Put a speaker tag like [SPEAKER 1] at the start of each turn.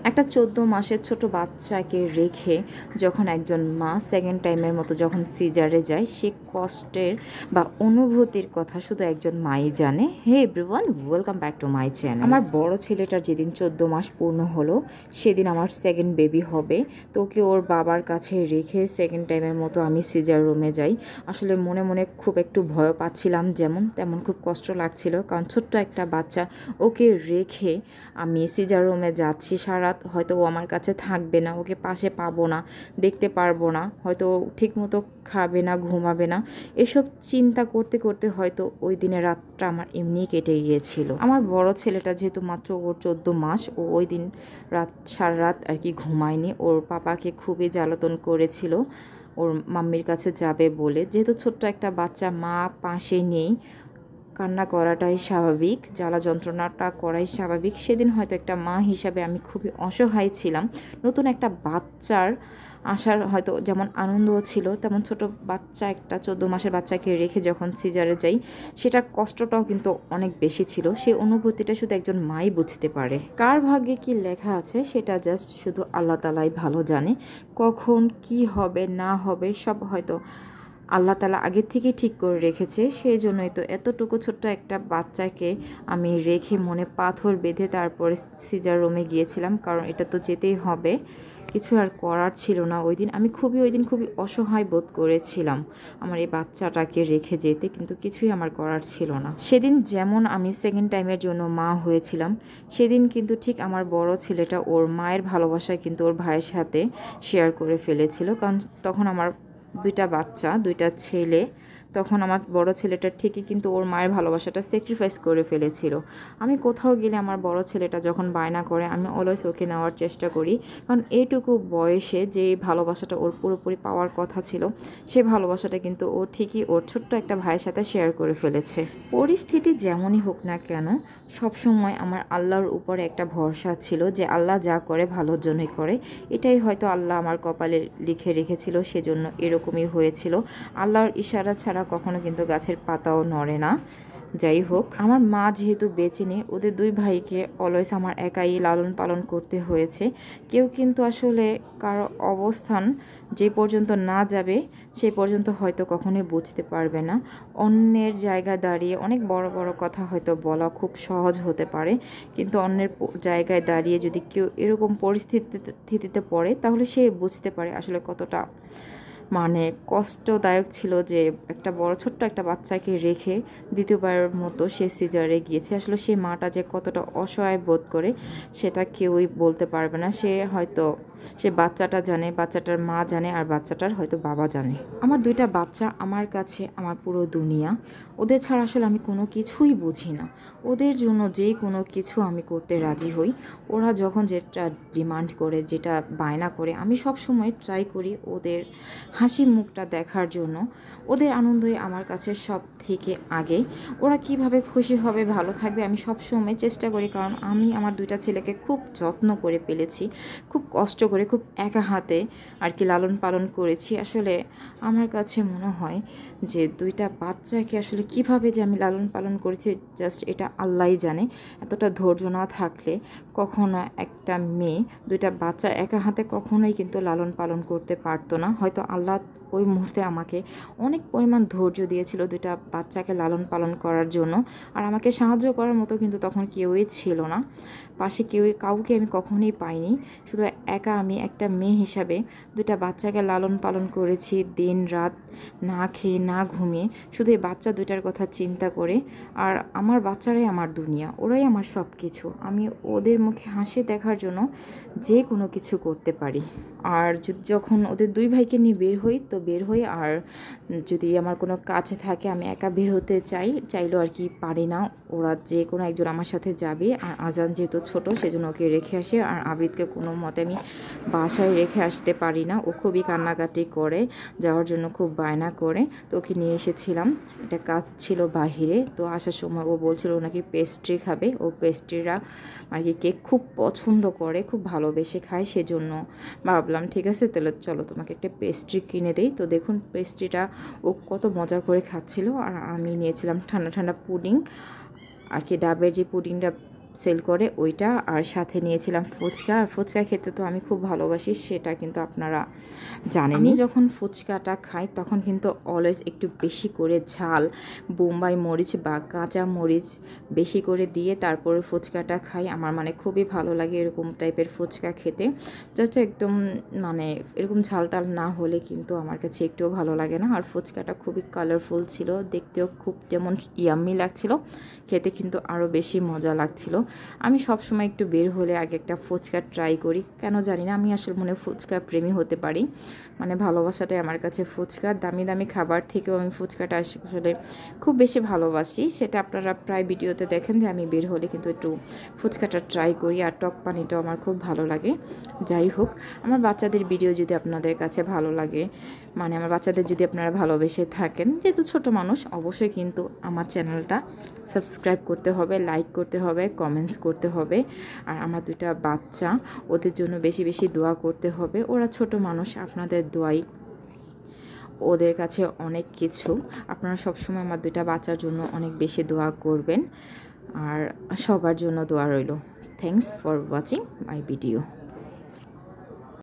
[SPEAKER 1] একটা 14 মাসের ছোট বাচ্চাকে রেখে যখন একজন মা সেকেন্ড টাইমের মতো যখন সিজারে যায়, সে কষ্টের বা অনুভূতির কথা শুধু একজন মাই জানে। Hey everyone, welcome back to my channel. আমার বড় ছেলেটার যেদিন 14 মাস পূর্ণ হলো, সেদিন আমার সেকেন্ড বেবি হবে। তো ওকে ওর বাবার কাছে রেখে সেকেন্ড টাইমের মতো আমি সিজার রুমে যাই। আসলে মনে মনে খুব একটু ভয় পাচ্ছিলাম, যেমন তেমন খুব কষ্ট লাগছিল, কারণ ছোট্ট একটা বাচ্চা ওকে রেখে আমি সিজার রুমে যাচ্ছি। সারা রাত হয়তো ও আমার কাছে থাকবে না, ওকে পাশে পাবো না, দেখতে পারবো না, হয়তো ঠিক মতো খাবে না, ঘুমাবে না। এসব চিন্তা করতে করতে হয়তো ওই দিনের রাতটা আমার এমনিই কেটে গিয়েছিল। আমার বড় ছেলেটা যেহেতু মাত্র ওর 14 মাস, ও ওই দিন সারা রাত আর কি ঘুমায়নি। ওর পাপাকে খুবই জ্বালাতন করেছিল ওর মাম্মির কাছে যাবে বলে। যেহেতু ছোট্ট একটা বাচ্চা, মা পাশে নেই, কান্না করাটাই স্বাভাবিক, জ্বালা যন্ত্রণাটা করাই স্বাভাবিক। সেদিন হয়তো একটা মা হিসাবে আমি খুবই অসহায় ছিলাম। নতুন একটা বাচ্চার আসার হয়তো যেমন আনন্দও ছিল, তেমন ছোট বাচ্চা একটা 14 মাসের বাচ্চাকে রেখে যখন সিজারে যাই, সেটার কষ্টটাও কিন্তু অনেক বেশি ছিল। সেই অনুভূতিটা শুধু একজন মাই বুঝতে পারে। কার ভাগ্যে কি লেখা আছে সেটা জাস্ট শুধু আল্লাহ তাআলাই ভালো জানে। কখন কি হবে না হবে সব হয়তো আল্লাহ তাআলা আগের থেকেই ঠিক করে রেখেছে। সেই জন্যই তো এতটুকু ছোট্ট একটা বাচ্চাকে আমি রেখে মনে পাথর বেঁধে তারপরে সিজার রুমে গিয়েছিলাম, কারণ এটা তো যেতেই হবে, কিছু আর করার ছিল না। ওই দিন আমি ওই দিন খুবই অসহায় বোধ করেছিলাম আমার এই বাচ্চাটাকে রেখে যেতে, কিন্তু কিছুই আমার করার ছিল না। সেদিন যেমন আমি সেকেন্ড টাইমের জন্য মা হয়েছিলাম, সেদিন কিন্তু ঠিক আমার বড় ছেলেটা ওর মায়ের ভালোবাসায় কিন্তু ওর ভাইয়ের সাথে শেয়ার করে ফেলেছিল, কারণ তখন আমার দুইটা বাচ্চা, দুইটা ছেলে। তখন আমার বড় ছেলেটা ঠিকই কিন্তু ওর মায়ের ভালোবাসাটা স্যাক্রিফাইস করে ফেলেছিল। আমি কোথাও গেলে আমার বড় ছেলেটা যখন বায়না করে, আমি অলওয়েজ ওকে নেওয়ার চেষ্টা করি, কারণ এইটুকু বয়সে যে ভালোবাসাটা ওর পুরোপুরি পাওয়ার কথা ছিল, সে ভালোবাসাটা কিন্তু ও ঠিকই ওর ছোট্ট একটা ভাইয়ের সাথে শেয়ার করে ফেলেছে। পরিস্থিতি যেমনই হোক না কেন, সবসময় আমার আল্লাহর উপরে একটা ভরসা ছিল যে আল্লাহ যা করে ভালোর জন্যই করে। এটাই হয়তো আল্লাহ আমার কপালে লিখে রেখেছিল, সেজন্য এরকমই হয়েছিল। আল্লাহর ইশারা ছাড়া কখনো কিন্তু গাছের পাতাও নড়ে না। যাই হোক, আমার মা যেহেতু বেঁচে নেই, ওদের দুই ভাইকে অলওয়েজ আমার একাই লালন পালন করতে হয়েছে। কেউ কিন্তু আসলে কারো অবস্থান যে পর্যন্ত না যাবে সেই পর্যন্ত হয়তো কখনোই বুঝতে পারবে না। অন্যের জায়গায় দাঁড়িয়ে অনেক বড় বড় কথা হয়তো বলা খুব সহজ হতে পারে, কিন্তু অন্যের জায়গায় দাঁড়িয়ে যদি কেউ এরকম পরিস্থিতিতে পড়ে, তাহলে সে বুঝতে পারে আসলে কতটা কষ্টদায়ক ছিল যে একটা বড় ছোট্ট একটা বাচ্চাকে রেখে দ্বিতীয়বারের মতো সে সিজারে গিয়েছে। আসলে সেই মাটা যে কতটা অসহায় বোধ করে সেটা কেউই বলতে পারবে না। সে বাচ্চাটা জানে, বাচ্চাটার মা জানে, আর বাচ্চাটার হয়তো বাবা জানে। আমার দুইটা বাচ্চা আমার কাছে আমার পুরো দুনিয়া। ওদের ছাড়া আসলে আমি কোনো কিছুই বুঝি না। ওদের জন্য যে কোনো কিছু আমি করতে রাজি হই। ওরা যখন যেটা ডিমান্ড করে, যেটা বায়না করে, আমি সব সময় ট্রাই করি ওদের হাসি মুখটা দেখার জন্য। ওদের আনন্দই আমার কাছে সব থেকে আগে। ওরা কিভাবে খুশি হবে, ভালো থাকবে, আমি সব সময় চেষ্টা করি, কারণ আমি আমার দুইটা ছেলেকে খুব যত্ন করে পেলেছি, খুব কষ্ট করে, খুব একা হাতে আর কি লালন পালন করেছি। আসলে আমার কাছে মনে হয় যে দুইটা বাচ্চাকে আসলে কিভাবে যে আমি লালন পালন করেছি, জাস্ট এটা আল্লাহই জানে। এতটা ধৈর্য না থাকলে কখনো একটা মেয়ে দুইটা বাচ্চা একা হাতে কখনোই কিন্তু লালন পালন করতে পারতো না। হয়তো আল্লাহ ওই মুহূর্তে আমাকে অনেক পরিমাণ ধৈর্য দিয়েছিল দুইটা বাচ্চাকে লালন পালন করার জন্য। আর আমাকে সাহায্য করার মতো কিন্তু তখন কেউই ছিল না, পাশে কাউকে আমি কখনোই পাইনি। শুধু একা আমি একটা মেয়ে হিসাবে দুইটা বাচ্চাকে লালন পালন করেছি, দিন রাত না খেয়ে না ঘুমিয়ে, শুধু এই বাচ্চা দুইটার কথা চিন্তা করে। আর আমার বাচ্চারাই আমার দুনিয়া, ওরাই আমার সব কিছু। আমি ওদের মুখে হাসি দেখার জন্য যে কোনো কিছু করতে পারি। আর যখন ওদের দুই ভাইকে নিয়ে বের হই তো বের হই, আর যদি আমার কোনো কাছে থাকে, আমি একা বের হতে চাইলেও আর কি পারি না। ওরা যে কোনো একজন আমার সাথে যাবে। আর আজান যেহেতু ছোট, সেজন্য ওকে রেখে আসি। আর আবিদকে কোনো মতে আমি বাসায় রেখে আসতে পারি না, ও খুবই কান্নাকাটি করে, যাওয়ার জন্য খুব বায়না করে। তো ওকে নিয়ে এসেছিলাম, একটা কাজ ছিল বাহিরে। তো আসার সময় ও বলছিল ও নাকি পেস্ট্রি খাবে, ও পেস্ট্রিরা আর কি কেক খুব পছন্দ করে, খুব ভালোবেসে খায়। সেজন্য ভাবলাম ঠিক আছে, তাহলে চলো তোমাকে একটা পেস্ট্রি কিনে দেই। তো দেখুন পেস্ট্রিটা ও কত মজা করে খাচ্ছিল। আর আমি নিয়েছিলাম ঠান্ডা ঠান্ডা পুডিং আর কি, ডাবের যে পুডিংটা সেল করে ওইটা, আর সাথে নিয়েছিলাম ফুচকা। আর ফুচকা খেতে তো আমি খুব ভালোবাসি, সেটা কিন্তু আপনারা জানেনই। যখন ফুচকাটা খাই তখন কিন্তু অলওয়েজ একটু বেশি করে ঝাল, বোম্বাই মরিচ বা কাঁচা মরিচ বেশি করে দিয়ে তারপরে ফুচকাটা খাই। আমার মানে খুবই ভালো লাগে এরকম টাইপের ফুচকা খেতে। জাস্ট একদম মানে এরকম ঝাল টাল না হলে কিন্তু আমার কাছে একটুও ভালো লাগে না। আর ফুচকাটা খুবই কালারফুল ছিল, দেখতেও খুব যেমন ইয়াম্মি লাগছিল, খেতে কিন্তু আরও বেশি মজা লাগছিল। আমি সবসময় একটু বের হলে আগে একটা ফুচকা ট্রাই করি, কেন জানি না, আমি আসলে মনে ফুচকা প্রেমী হতে পারি। মানে ভালোবাসাটাই আমার কাছে ফুচকা, দামি দামি খাবার থেকেও আমি ফুচকাটা আসলে খুব বেশি ভালোবাসি। সেটা আপনারা প্রায় ভিডিওতে দেখেন যে আমি বের হলে কিন্তু একটু ফুচকাটা ট্রাই করি। আর টক পানিটাও আমার খুব ভালো লাগে। যাই হোক, আমার বাচ্চাদের ভিডিও যদি আপনাদের কাছে ভালো লাগে, মানে আমার বাচ্চাদের যদি আপনারা ভালোবেসে থাকেন, যেহেতু ছোটো মানুষ, অবশ্যই কিন্তু আমার চ্যানেলটা সাবস্ক্রাইব করতে হবে, লাইক করতে হবে, কমেন্টস করতে হবে। আর আমার দুইটা বাচ্চা, ওদের জন্য বেশি বেশি দোয়া করতে হবে। ওরা ছোট মানুষ, আপনাদের দোয়াই ওদের কাছে অনেক কিছু। আপনারা সবসময় আমার দুইটা বাচ্চার জন্য অনেক বেশি দোয়া করবেন, আর সবার জন্য দোয়া রইল। Thanks for watching my video.